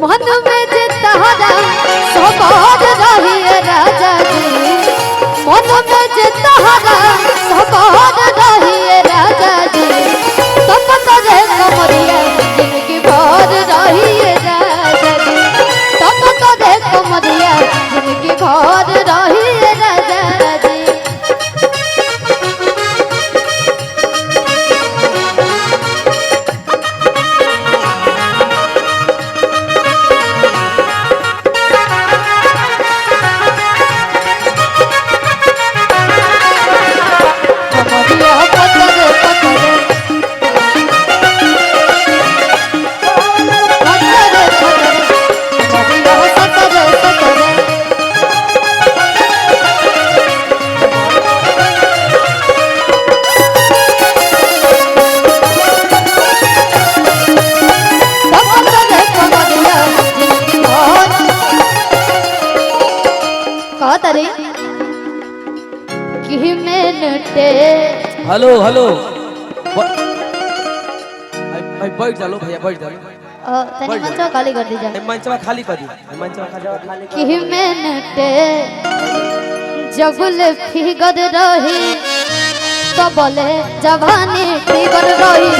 मन में जे तहरा सवार रहिए राजा जी, मन में जे तहरा सवार रहिए राजा जी, तब तरे कमरिया जिंदगी भर रहिए राजा जी, तब तरे कमरिया जिंदगी भर रहिए राजा जी। हेलो हेलो भाई बैठ जा लो भैया बैठ जा तनी मंचवा खाली कर दीजिए, मंचवा खाली कर दी मंचवा खाली कि मिनटे जबल फिगर रही तबले जवानी फिगर रही,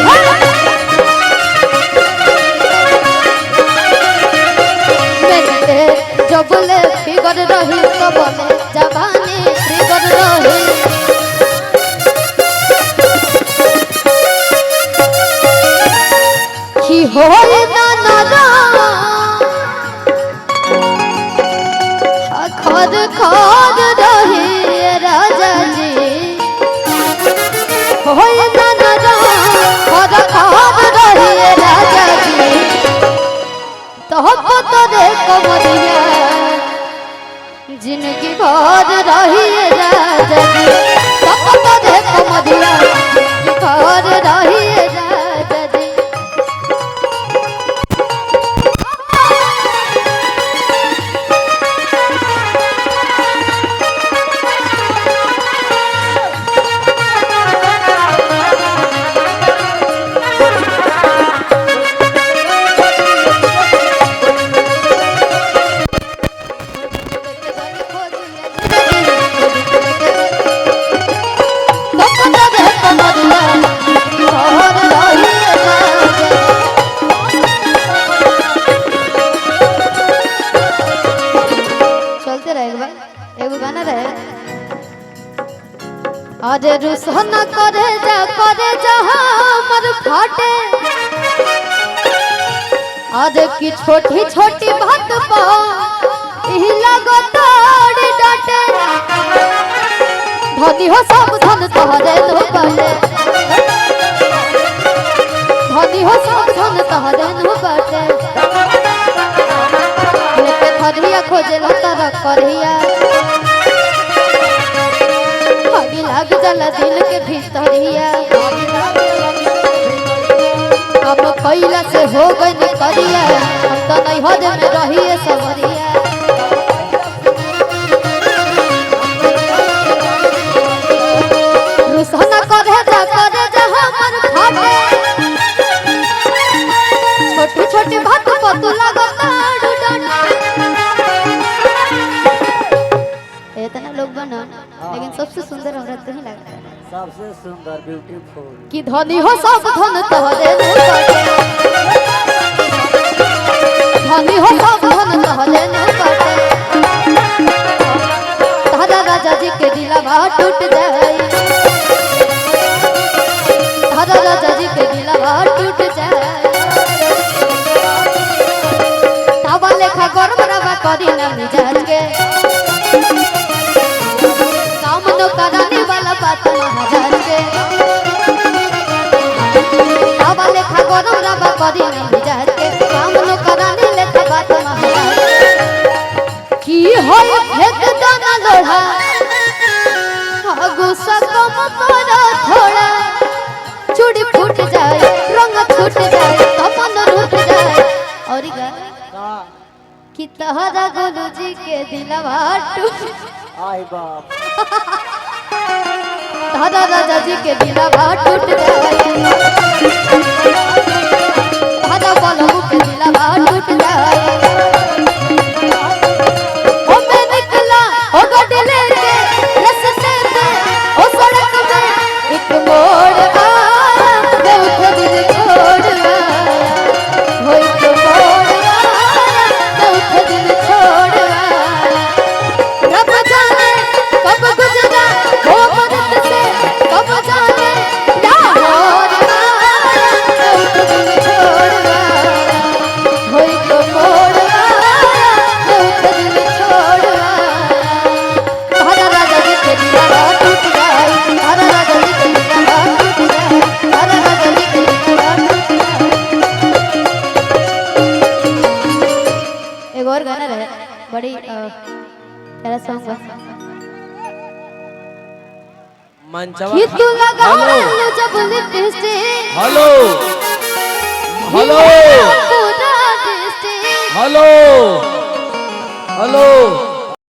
मिनटे जबल फिगर रही तबले जवानी फिगर रही, कि होई ना नरा खद खद रही राजा जी, होई ना नरा खद खद रही राजा जी, तब तरे कमरिया जिंदगी भर रही राजा जी, तब तरे कमरिया जिंदगी भर रही राजा जी। अरे रुसन करे जा हमर फाटे, अरे की छोटी छोटी बात पर ई लगातार डांटे, धनी हो सब धन तोहरे नो बाटे, धनी हो सब धन तोहरे नो बाटे, लेके थरिया खोजे लतारा करिया, लाग जाला दिल के भीतरिया, अब कैला से हो गई करिया, हम तो नहीं हद में रहिए सवरिया, रुसना करे जा हमर फाटे, छोटी छोटी बात पर तू लगता इतना लोग बना, लेकिन सबसे सुंदर औरत तो ही लगता है, सबसे सुंदर ब्यूटीफुल, कि धनी हो सब धन तोहरे नो बाटे, धनी हो सब धन तोहरे नो बाटे, तारा राजा जी के दिलवा टूट जाए, तारा राजा जी के दिलवा टूट जाए, तावा लेखा गरम रवा करी ना मिजाज के, कराने वाला बात महाराज के, बाबा लेखा गरम रवा करी ना मिजाज के, काम नो कराने लेखा बात महाराज की होय फेंक दाना लोढ़ा, गुस्सा कम करो थोड़ा, चूड़ी फूट जाए रंग छूट जाए तमन रूठ जाए, और कि तहरा गोलू जी के दिलवा टूट, आई बाप दादा राजा जी के दिलवा टूट जाए, दादा बोलो के दिलवा टूट जाए, एगो और गाना रहे बड़ी प्यारा सॉन्ग बा मंचवा कि तू लगा लो जब लिपस्टिक हेलो हेलो पूरा डिस्ट्रिक्ट हेलो हेलो